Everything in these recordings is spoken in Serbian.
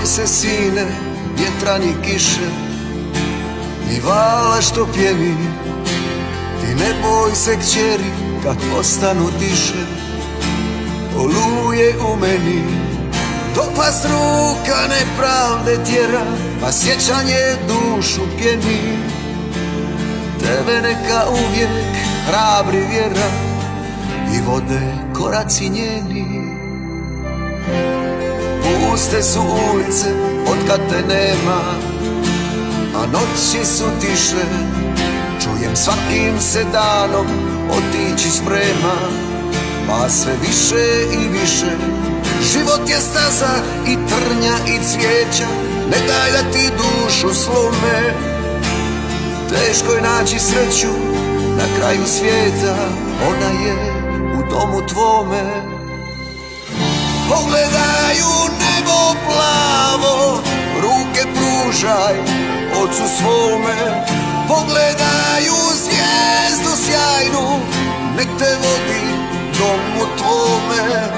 boj se sine, vjetra ni kiše, ni vala što pjeni. Ti ne boj se kćeri, kad postanu tiše, oluje u meni. Dopast ruka nepravde tjera, pa sjećanje dušu pjeni. Tebe neka uvijek hrabri vjera i vode koraci njeni. Puste su ulice otkad te nema, a noći su tiše. Čujem svakim se danom otići sprema, pa sve više i više. Život je staza i trnja i cvijeća, ne daj da ti dušu slome. Teško je naći sreću na kraju svijeta, ona je u domu tvome. Pogledaj u nebo plavo, ruke pružaj ocu svome. Pogledaj u zvijezdu sjajnu, nek te vodi domu tvome.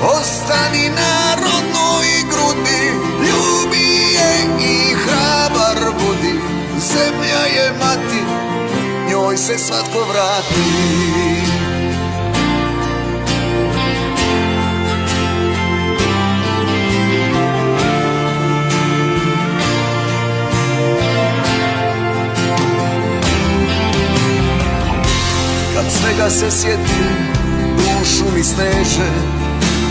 Ostani na rodnoj grudi, ljubi je i hrabar budi. Zemlja je mati, njoj se svatko vrati. Kad svega se sjetim, dušu mi steže,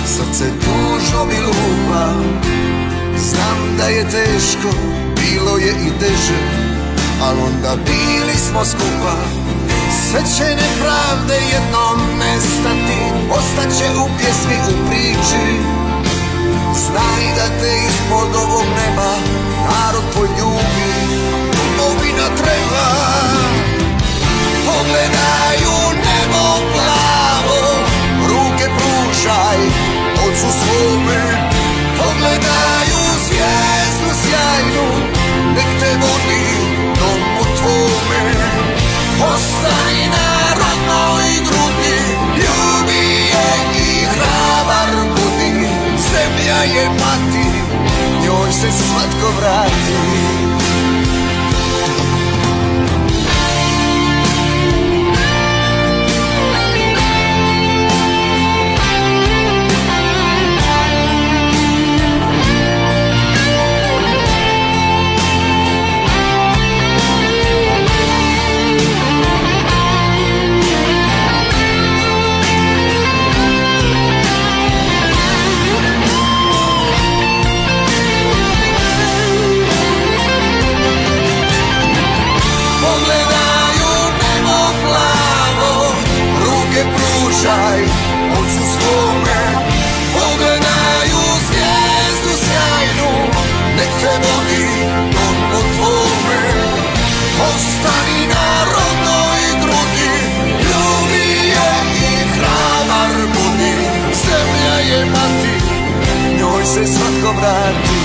srce tužno mi lupa. Znam da je teško, bilo je i teže, al onda bili smo skupa. Sve će nepravde jednom nestati, ostaće u pjesmi, u priči. Znaj da te ispod ovog neba narod tvoj ljubi, domovina treba. Pogledaj u nebo plavo, ruke pružaj ocu svome. Pogledaj u zvijezdu sjajnu, nek te vodi domu tvome. Ostani na rodnoj grudi, ljubi je i hrabar budi. Zemlja je mati, njoj se svatko vrati. Ocu svome, pogledaj u zvijezdu sjajnu, nek te vodi domu tvome. Ostani na rodnoj grudi, ljubi je i hrabar budi. Zemlja je mati, njoj se svatko vrati.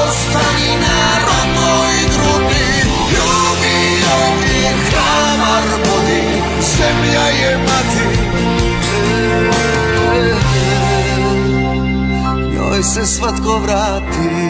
Ostani na rodnoj grudi, ljubi je i hrabar budi. Zemlja je mati, njoj se svatko vrati.